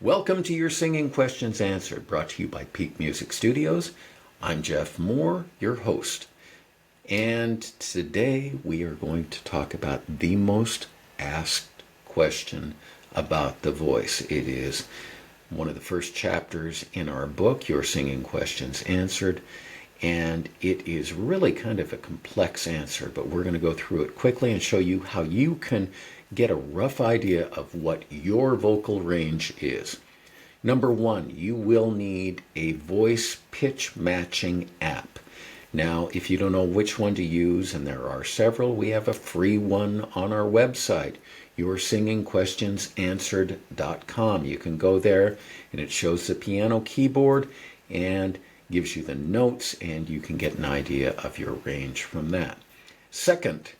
Welcome to your Singing Questions Answered, brought to you by Peak Music Studios. I'm Jeff Moore, your host. And today we are going to talk about the most asked question about the voice. It is one of the first chapters in our book, Your Singing Questions Answered. And it is really kind of a complex answer, but we're going to go through it quickly and show you how you can get a rough idea of what your vocal range is. Number one, you will need a voice pitch matching app. Now, if you don't know which one to use, and there are several, we have a free one on our website, yoursingingquestionsanswered.com. You can go there and it shows the piano keyboard and gives you the notes, and you can get an idea of your range from that. Second,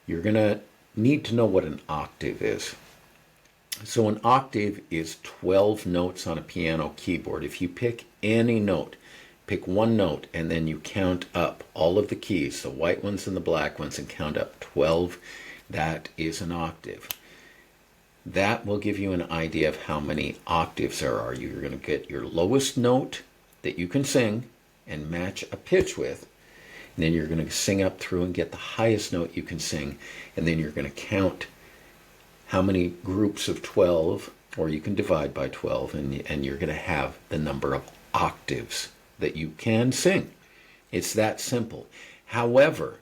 you're going to need to know what an octave is. So an octave is 12 notes on a piano keyboard. If you pick any note, pick one note, and then you count up all of the keys, the white ones and the black ones, and count up 12, that is an octave. That will give you an idea of how many octaves there are. You're going to get your lowest note that you can sing and match a pitch with, and then you're going to sing up through and get the highest note you can sing, and then you're going to count how many groups of 12, or you can divide by 12, and you're going to have the number of octaves that you can sing. It's that simple. However,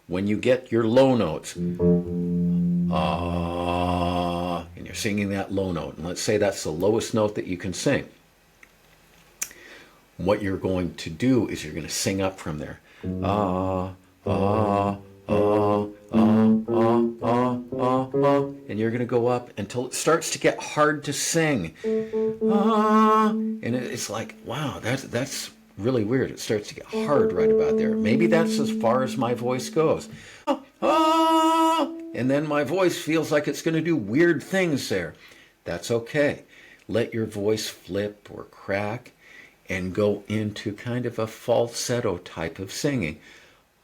when you get your low notes, and you're singing that low note, and let's say that's the lowest note that you can sing, what you're going to do is you're going to sing up from there. And you're going to go up until it starts to get hard to sing. And it's like, wow, that's really weird. It starts to get hard right about there. Maybe that's as far as my voice goes. And then my voice feels like it's going to do weird things there. That's okay. Let your voice flip or crack and go into kind of a falsetto type of singing.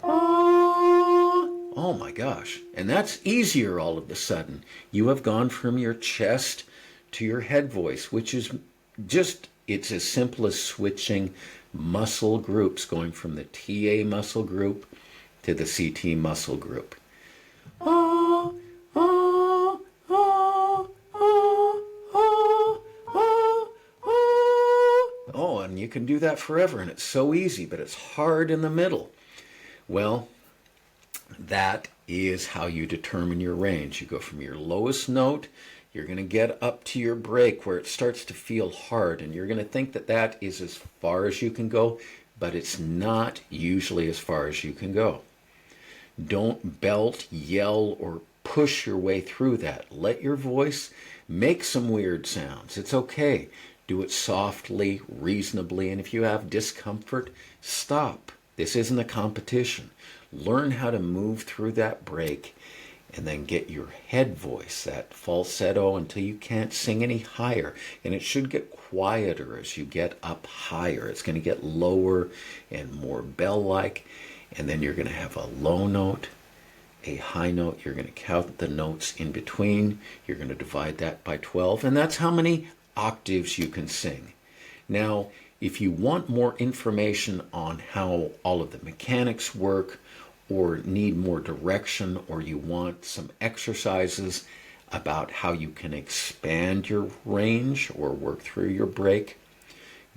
Oh my gosh. And that's easier all of a sudden. You have gone from your chest to your head voice, which is just, it's as simple as switching muscle groups, going from the TA muscle group to the CT muscle group. Oh, and you can do that forever, and it's so easy, but it's hard in the middle. Well, that is how you determine your range. You go from your lowest note, you're going to get up to your break where it starts to feel hard, and you're going to think that that is as far as you can go, but it's not usually as far as you can go. Don't belt, yell, or push your way through that. Let your voice make some weird sounds. It's okay. Do it softly, reasonably, and if you have discomfort, stop. This isn't a competition. Learn how to move through that break and then get your head voice, that falsetto, until you can't sing any higher. And it should get quieter as you get up higher. It's going to get lower and more bell-like, and then you're going to have a low note, a high note. You're going to count the notes in between. You're going to divide that by 12, and that's how many octaves you can sing. Now, if you want more information on how all of the mechanics work, or need more direction, or you want some exercises about how you can expand your range or work through your break,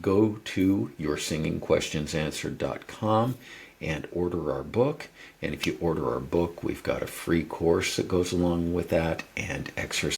go to yoursingingquestionsanswered.com and order our book. And if you order our book, we've got a free course that goes along with that and exercise